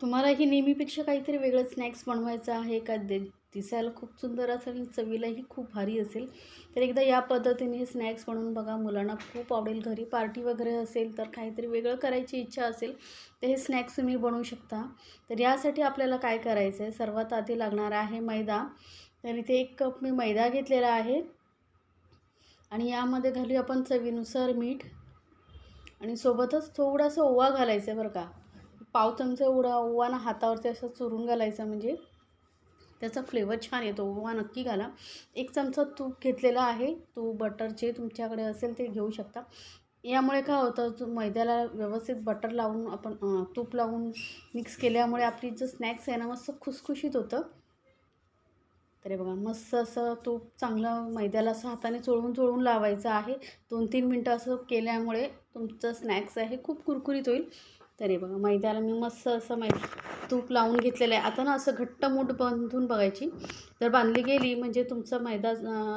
तुम्हालाही नेहमीपेक्षा काहीतरी वेगळं स्नॅक्स बनवायचं आहे का? दिसायला खूप सुंदर असेल आणि चवीलाही खूप भारी असेल, तर एकदा या पद्धतीने हे स्नॅक्स बनवून बघा. मुलांना खूप आवडेल. घरी पार्टी वगैरे असेल तर काहीतरी वेगळं करायची इच्छा असेल तर हे स्नॅक्स तुम्ही बनवू शकता. तर यासाठी आपल्याला काय करायचं आहे, सर्वात आधी लागणार आहे मैदा. तर इथे 1 कप मी मैदा घेतलेला आहे आणि यामध्ये घालूया आपण चवीनुसार मीठ आणि सोबतच थोडासा ओवा घालायचा आहे बरं का. पाव चमचा एवढा ओवा ना हातावरती असं चुरून घालायचा, म्हणजे त्याचा फ्लेवर छान येतो. ओवा नक्की घाला. 1 चमचा तूप घेतलेला आहे. तूप, बटर जे तुमच्याकडे असेल ते घेऊ शकता. यामुळे काय होतं, जो मैद्याला व्यवस्थित बटर लावून आपण तूप लावून मिक्स केल्यामुळे आपली जो स्नॅक्स आहे ना मस्त खुसखुशीत होतं. तर हे बघा, मस्त असं तूप चांगलं मैद्याला असं हाताने चोळून चोळून लावायचं आहे. 2-3 मिनटं असं केल्यामुळे तुमचं स्नॅक्स आहे खूप कुरकुरीत होईल. तर हे बघा, मैद्याला मी मस्त असं तूप लावून घेतलेलं आहे. आता ना असं घट्ट मूठ बांधून बघायची. जर बांधली गेली म्हणजे तुमचं मैदा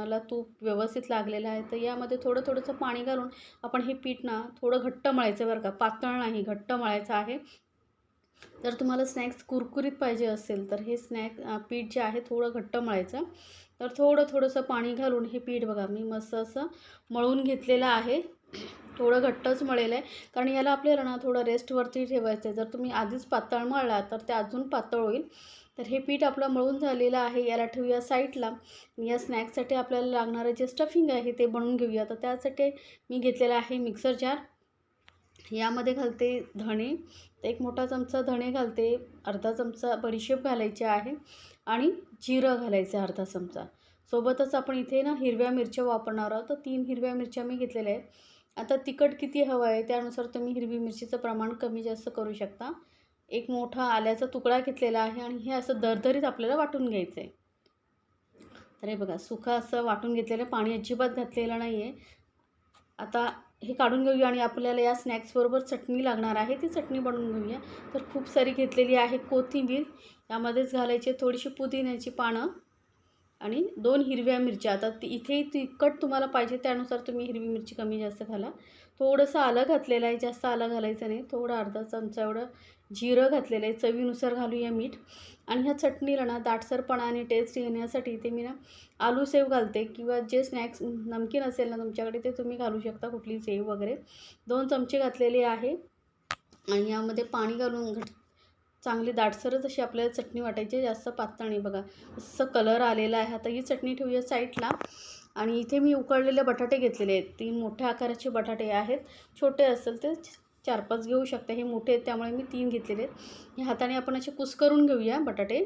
ला तूप व्यवस्थित लागलेलं आहे. तर यामध्ये थोडंसं पाणी घालून आपण हे पीठ ना थोडं घट्ट मळायचं बरं का, पातळ नाही, घट्ट मळायचं आहे. जर तुम्हाला स्नॅक्स कुरकुरीत पाहिजे असेल तर हे पीठ जे आहे थोडं घट्ट मळायचं. तर थोडंसं पाणी घालून हे पीठ बघा मी मस्त असं मळून घेतलेलं आहे. थोडं घट्टच मळेलं आहे, कारण याला आपल्याला ना थोडं रेस्टवरती ठेवायचं आहे. जर तुम्ही आधीच पातळ मळला तर ते अजून पातळ होईल. तर हे पीठ आपलं मळून झालेलं आहे, याला ठेवूया साईडला. या स्नॅक्ससाठी आपल्याला लागणारं जे स्टफिंग आहे ते बनवून घेऊया. तर त्यासाठी मी घेतलेला आहे मिक्सर जार. यामध्ये घालते धणे, तर 1 मोठा चमचा धणे घालते, अर्धा चमचा बडीशेप घालायची आहे आणि जिरं घालायचं आहे अर्धा चमचा. सोबतच आपण इथे ना हिरव्या मिरच्या वापरणार आहोत. तर 3 हिरव्या मिरच्या मी घेतलेल्या आहेत. आता तिखट किती हवं आहे त्यानुसार तुम्ही हिरवी मिरचीचं प्रमाण कमी जास्त करू शकता. 1 मोठा आल्याचा तुकडा घेतलेला आहे आणि हे असं दरदरीत आपल्याला वाटून घ्यायचं आहे. तर हे बघा, सुकं असं वाटून घेतलेलं, पाणी अजिबात घातलेलं नाही आहे. आता हे काढून घेऊया आणि आपल्याला या स्नॅक्सबरोबर चटणी लागणार आहे, ती चटणी बनवून घेऊया. तर खूप सारी घेतलेली आहे कोथिंबीर, यामध्येच घालायची थोडीशी पुदिन्याची पानं आणि 2 हिरव्या मिरच्या. आता इथे तिखट तुम्हाला पाहिजे त्यानुसार तुम्ही हिरवी मिरची कमी जास्त घाला. थोडंसं आलं घातलेलं आहे, जास्त आलं घालायचं नाही. थोडं अर्धा चमचा एवढं जिरं घातलेलं आहे. चवीनुसार घालूया मीठ. आणि ह्या चटणीला ना दाटसरपणा आणि टेस्ट येण्यासाठी इथे मी ना आलू सेव घालते, किंवा जे स्नॅक्स नमकीन असेल ना तुमच्याकडे ते तुम्ही घालू शकता, कुठली सेव वगैरे. 2 चमचे घातलेले आहे आणि यामध्ये पाणी घालून चांगली दाटसरच अशी आपल्याला चटणी वाटायची, जास्त पातळ नाही. बघा असं कलर आलेला आहे. आता ही चटणी ठेवूया साईडला. आणि इथे मी उकळलेले बटाटे घेतलेले आहेत. 3 मोठ्या आकाराचे बटाटे आहेत. छोटे असेल ते 4-5 घेऊ शकता. हे मोठे आहेत त्यामुळे मी 3 घेतलेले आहेत. हे हाताने आपण असे कुस्करून घेऊया बटाटे.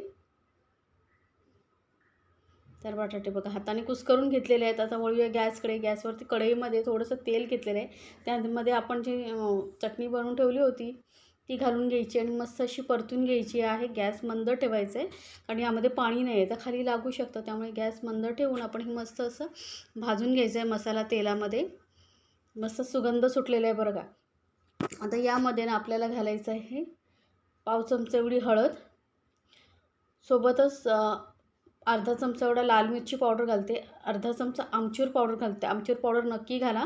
तर बटाटे बघा हाताने कुस्करून घेतलेले आहेत. आता वळूया गॅसकडे. गॅसवरती कढईमध्ये थोडंसं तेल घेतलेलं आहे. त्यामध्ये आपण जी चटणी बनवून ठेवली होती ती घालून घ्यायची आणि मस्त अशी परतून घ्यायची आहे. गॅस मंद ठेवायचं आहे, कारण यामध्ये पाणी नाही आहे तर खाली लागू शकतं. त्यामुळे गॅस मंद ठेवून आपण हे मस्त असं भाजून घ्यायचं आहे मसाला तेलामध्ये. मस्त सुगंध सुटलेला आहे बरं का. आता यामध्ये ना आपल्याला घालायचं आहे पाव चमचा एवढी हळद, सोबतच अर्धा चमचा एवढा लाल मिरची पावडर घालते, अर्धा चमचा आमचूर पावडर घालते. आमचूर पावडर नक्की घाला,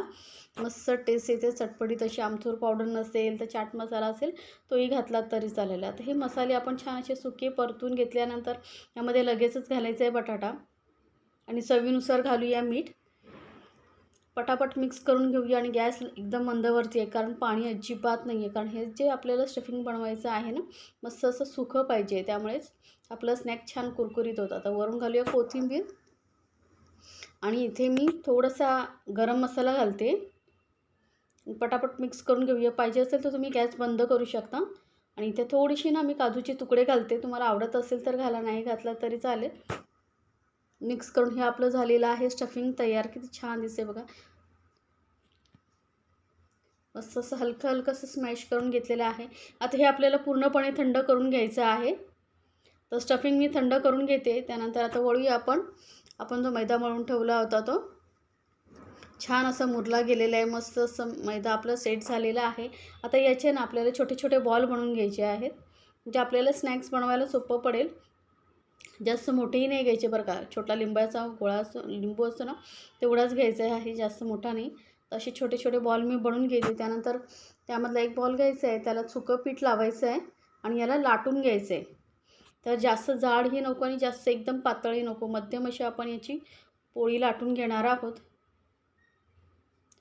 मस्त टेस्ट येते चटपटीत अशी. आमचूर पावडर नसेल तर चाट मसाला असेल तोही घातला तरी चालेल. आता हे मसाले आपण छान असे सुके परतून घेतल्यानंतर यामध्ये लगेचच घालायचं आहे बटाटा आणि चवीनुसार घालूया मीठ. पटापट मिक्स करून घेऊया आणि गॅस एकदम मंदवरती आहे, कारण पाणी अजिबात नाही आहे. कारण हे जे आपल्याला स्टफिंग बनवायचं आहे ना मस्त असं सुकं पाहिजे, त्यामुळेच आपलं स्नॅक छान कुरकुरीत होतं. आता वरून घालूया कोथिंबीर आणि इथे मी थोडासा गरम मसाला घालते. पटापट मिक्स करून घेऊया. पाहिजे असेल तर तुम्ही गॅस बंद करू शकता. आणि इथे थोडीशी ना मी काजूचे तुकडे घालते, तुम्हाला आवडत असेल तर घाला, नाही घातला तरी चालेल. मिक्स करून हे आपलं झालेलं आहे स्टफिंग तयार. किती छान दिसते बघा. मस्त असं हलकं असं स्मॅश करून घेतलेलं आहे. आता हे आपल्याला पूर्णपणे थंड करून घ्यायचं आहे. तर स्टफिंग मी थंड करून घेते. त्यानंतर आता वळूया आपण जो मैदा मळून ठेवला होता तो छान असा मुरला गेलेला आहे. मस्त असं मैदा आपलं सेट झालेला आहे. आता याचे ना आपल्याला छोटे छोटे बॉल बनवून घ्यायचे आहेत, म्हणजे आपल्याला स्नॅक्स बनवायला सोपं पडेल. जास्त मोठेही नाही घ्यायचे बरं का. छोटा लिंबाचा गोळा असतो, लिंबू असतो ना तेवढाच घ्यायचा आहे, जास्त मोठा नाही. असे छोटे छोटे बॉल मी बनवून घेते. त्यानंतर त्यामधला एक बॉल घ्यायचा आहे, त्याला सुकं पीठ लावायचं आहे आणि याला लाटून घ्यायचं आहे. तर जास्त जाडही नको आणि जास्त एकदम पातळही नको, मध्यम अशी आपण याची पोळी लाटून घेणार आहोत.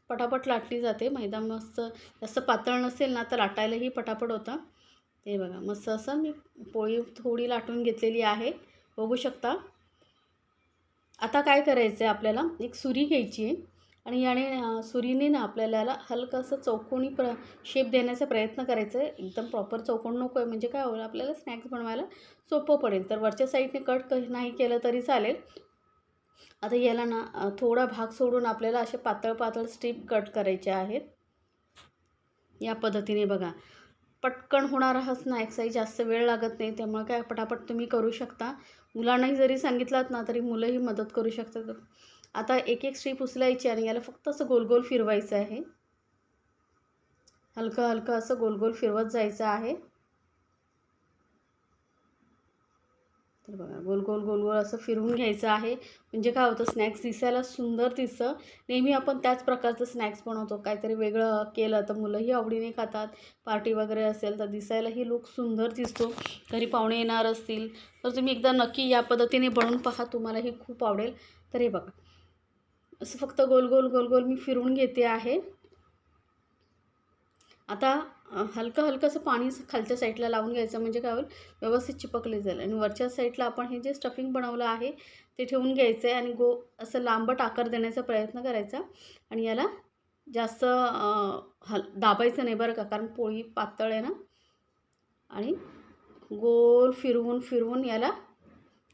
पटापट लाटली जाते. मैदा मस्त जास्त पातळ नसेल ना तर लाटायलाही पटापट होतं. ते बघा मस्त असं मी पोळी थोडी लाटून घेतलेली आहे, बघू शकता. आता काय करायचं आहे, आपल्याला एक सुरी घ्यायची आहे आणि याने सुरीने ना आपल्याला याला हलकंसं चौकोनी शेप देण्याचा प्रयत्न करायचा आहे. एकदम प्रॉपर चौकोन नको आहे, म्हणजे काय होईल आपल्याला स्नॅक्स बनवायला सोपं पडेल. तर वरच्या साईडने कट नाही केलं तरी चालेल. आता याला ना थोडा भाग सोडून आपल्याला असे पातळ पातळ स्ट्रीप कट करायचे आहेत. या पद्धतीने बघा, पटकन होणारा हा स्नॅक्स आहे, जास्त वेळ लागत नाही, त्यामुळे काय पटापट तुम्ही करू शकता. मुलांनाही जरी सांगितलात ना तरी मुलंही मदत करू शकतात. आता एक एक स्ट्रीप उचलायची आणि याला फक्त असं गोल गोल फिरवायचं आहे. हलकं हलकं असं गोल गोल फिरवत जायचं आहे. तर बघा गोल गोल गोल गोल असं फिरवून घ्यायचं आहे, म्हणजे काय होतं स्नॅक्स दिसायला सुंदर दिसतं. नेहमी आपण त्याच प्रकारचं स्नॅक्स बनवतो, काहीतरी वेगळं केलं तर मुलंही आवडीने खातात. पार्टी वगैरे असेल तर दिसायलाही लूक सुंदर दिसतो. घरी पाहुणे येणार असतील तर तुम्ही एकदा नक्की या पद्धतीने बनवून पहा, तुम्हालाही खूप आवडेल. तर हे बघा असं फक्त गोल गोल गोल गोल मी फिरवून घेते आहे. आता हलकं हलकं असं पाणी खालच्या साईडला लावून घ्यायचं, म्हणजे काय होईल व्यवस्थित चिपकले जाईल. आणि वरच्या साईडला आपण हे जे स्टफिंग बनवलं आहे ते ठेवून घ्यायचं आहे आणि असं लांबट आकार देण्याचा प्रयत्न करायचा. आणि याला जास्त दाबायचं नाही बरं का, कारण पोळी पातळ आहे ना. आणि गोल फिरवून फिरवून याला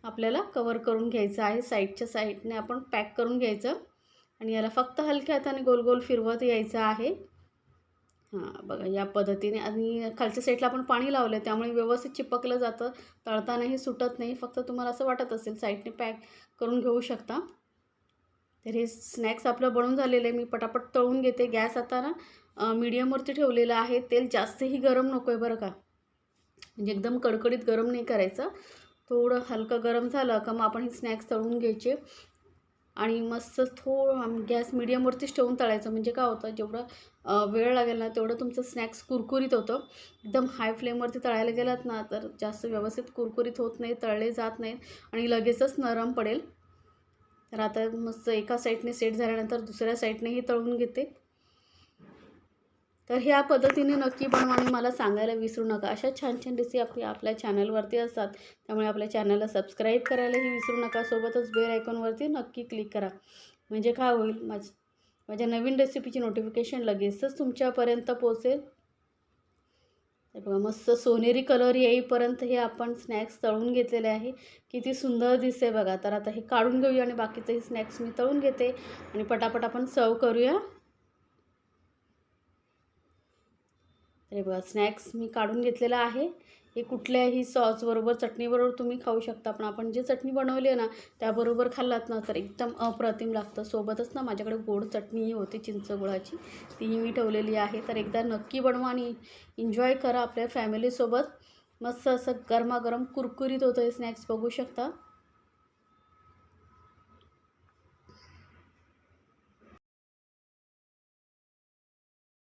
आपल्याला कवर करून घ्यायचं आहे. साईडच्या साईडने आपण पॅक करून घ्यायचं आणि याला फक्त हलक्या हाताने गोल गोल फिरवत यायचं आहे. हां बघा या पद्धतीने. आणि खालच्या साईडला आपण पाणी लावलं आहे त्यामुळे व्यवस्थित चिपकलं जातं, तळतानाही सुटत नाही. फक्त तुम्हाला असं वाटत असेल साईडने पॅक करून घेऊ शकता. तर हे स्नॅक्स आपलं बनवून झालेलं आहे. मी पटापट तळून घेते. गॅस आता ना मीडियमवरती ठेवलेलं आहे. तेल जास्तही गरम नको आहे बरं का, म्हणजे एकदम कडकडीत गरम नाही करायचं. थोडं हलकं गरम झालं का मग आपण हे स्नॅक्स तळून घ्यायचे आणि मस्त थोडं गॅस मीडियमवरतीच ठेवून तळायचं, म्हणजे काय होतं जेवढं वेळ लागेल ना तेवढं तुमचं स्नॅक्स कुरकुरीत होतं. एकदम हाय फ्लेमवरती तळायला गेलात ना तर जास्त व्यवस्थित कुरकुरीत होत नाही, तळले जात नाहीत आणि लगेचच नरम पडेल. तर आता मस्त एका साईडने सेट झाल्यानंतर दुसऱ्या साईडनेही तळून घेते. तर ह्या पद्धतीने नक्की बनवा आणि मला सांगायला विसरू नका. अशा छान छान रेसिपी आपल्या चॅनलवरती असतात, त्यामुळे आपल्या चॅनलला सबस्क्राईब करायलाही विसरू नका. सोबतच बेल आयकॉनवरती नक्की क्लिक करा, म्हणजे काय होईल माझ्या नवीन रेसिपीची नोटिफिकेशन लगेचच तुमच्यापर्यंत पोहोचेल. हे बघा मस्त सोनेरी कलर येईपर्यंत हे आपण स्नॅक्स तळून घेतलेले आहे. किती सुंदर दिसते बघा. तर आता हे काढून घेऊया आणि बाकीचंही स्नॅक्स मी तळून घेते आणि पटापट आपण सर्व करूया. हे बघा स्नॅक्स मी काढून घेतलेला आहे. हे कुठल्याही सॉसबरोबर चटणीबरोबर तुम्ही खाऊ शकता, पण आपण जे चटणी बनवली आहे ना त्याबरोबर खाल्लात ना तर एकदम अप्रतिम लागतं. सोबतच ना माझ्याकडे गोड चटणीही होती चिंच गुळाची, तीही मी ठेवलेली आहे. तर एकदा नक्की बनवा आणि एन्जॉय करा आपल्या फॅमिलीसोबत. मस्त असं गरमागरम कुरकुरीत होतं हे स्नॅक्स, बघू शकता.